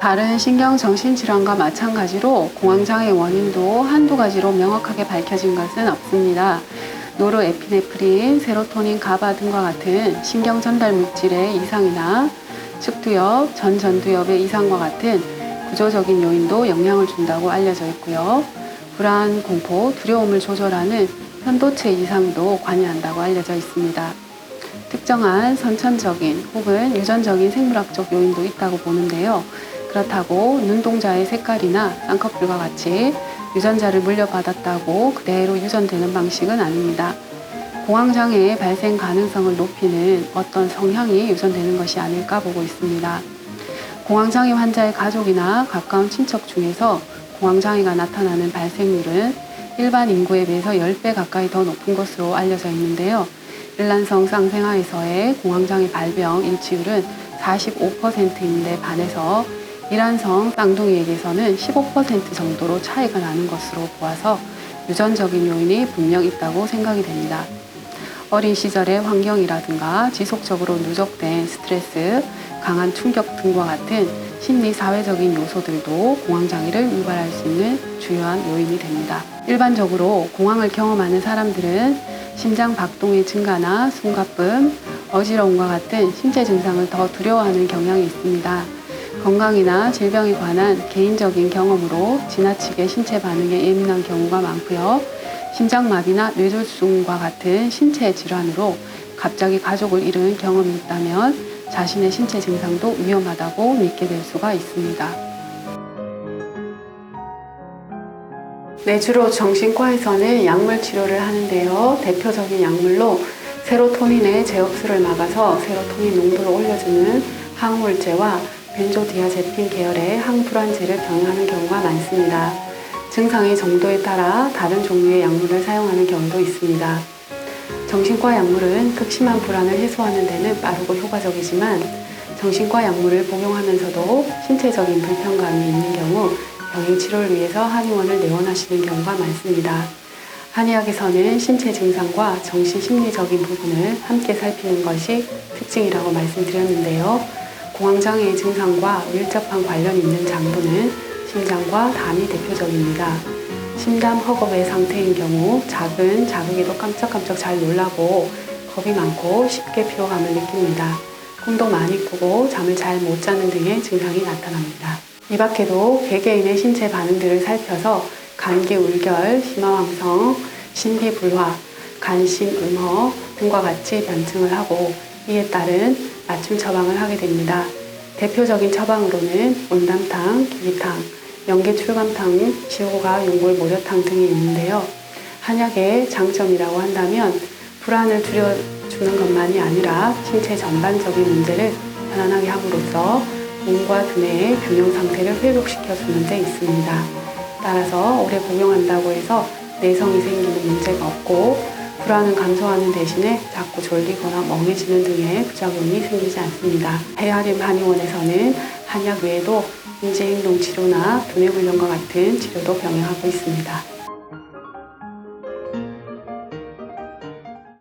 다른 신경정신질환과 마찬가지로 공황장애 원인도 한두 가지로 명확하게 밝혀진 것은 없습니다. 노르에피네프린, 세로토닌, 가바 등과 같은 신경전달 물질의 이상이나 측두엽, 전두엽의 이상과 같은 구조적인 요인도 영향을 준다고 알려져 있고요. 불안, 공포, 두려움을 조절하는 편도체 이상도 관여한다고 알려져 있습니다. 특정한 선천적인 혹은 유전적인 생물학적 요인도 있다고 보는데요. 그렇다고 눈동자의 색깔이나 쌍꺼풀과 같이 유전자를 물려받았다고 그대로 유전되는 방식은 아닙니다. 공황장애의 발생 가능성을 높이는 어떤 성향이 유전되는 것이 아닐까 보고 있습니다. 공황장애 환자의 가족이나 가까운 친척 중에서 공황장애가 나타나는 발생률은 일반 인구에 비해서 10배 가까이 더 높은 것으로 알려져 있는데요. 일란성 쌍생아에서의 공황장애 발병 일치율은 45%인데 반해서 이란성 쌍둥이에게서는 15% 정도로 차이가 나는 것으로 보아서 유전적인 요인이 분명 있다고 생각이 됩니다. 어린 시절의 환경이라든가 지속적으로 누적된 스트레스, 강한 충격 등과 같은 심리 사회적인 요소들도 공황장애를 유발할 수 있는 주요한 요인이 됩니다. 일반적으로 공황을 경험하는 사람들은 심장 박동의 증가나 숨가쁨, 어지러움과 같은 신체 증상을 더 두려워하는 경향이 있습니다. 건강이나 질병에 관한 개인적인 경험으로 지나치게 신체 반응에 예민한 경우가 많고요. 심장마비나 뇌졸중과 같은 신체 질환으로 갑자기 가족을 잃은 경험이 있다면 자신의 신체 증상도 위험하다고 믿게 될 수가 있습니다. 네, 주로 정신과에서는 약물 치료를 하는데요. 대표적인 약물로 세로토닌의 재흡수를 막아서 세로토닌 농도를 올려주는 항우울제와 벤조디아제핀 계열의 항불안제를 병행하는 경우가 많습니다. 증상의 정도에 따라 다른 종류의 약물을 사용하는 경우도 있습니다. 정신과 약물은 극심한 불안을 해소하는 데는 빠르고 효과적이지만 정신과 약물을 복용하면서도 신체적인 불편감이 있는 경우 병행 치료를 위해서 한의원을 내원하시는 경우가 많습니다. 한의학에서는 신체 증상과 정신 심리적인 부분을 함께 살피는 것이 특징이라고 말씀드렸는데요. 공황장애의 증상과 밀접한 관련이 있는 장부는 심장과 담이 대표적입니다. 심담 허겁의 상태인 경우 작은 자극에도 깜짝깜짝 잘 놀라고 겁이 많고 쉽게 피로감을 느낍니다. 꿈도 많이 꾸고 잠을 잘 못 자는 등의 증상이 나타납니다. 이 밖에도 개개인의 신체 반응들을 살펴서 감기 울결, 심화황성, 신비불화, 간신음허 등과 같이 변증을 하고 이에 따른 맞춤 처방을 하게 됩니다. 대표적인 처방으로는 온담탕, 기기탕, 연계출감탕, 지호가, 용골, 모려탕 등이 있는데요. 한약의 장점이라고 한다면 불안을 줄여주는 것만이 아니라 신체 전반적인 문제를 편안하게 함으로써 몸과 두뇌의 균형 상태를 회복시켜주는 데 있습니다. 따라서 오래 복용한다고 해서 내성이 생기는 문제가 없고 불안은 감소하는 대신에 자꾸 졸리거나 멍해지는 등의 부작용이 생기지 않습니다. 해아림 한의원에서는 한약 외에도 인지행동 치료나 두뇌 훈련과 같은 치료도 병행하고 있습니다.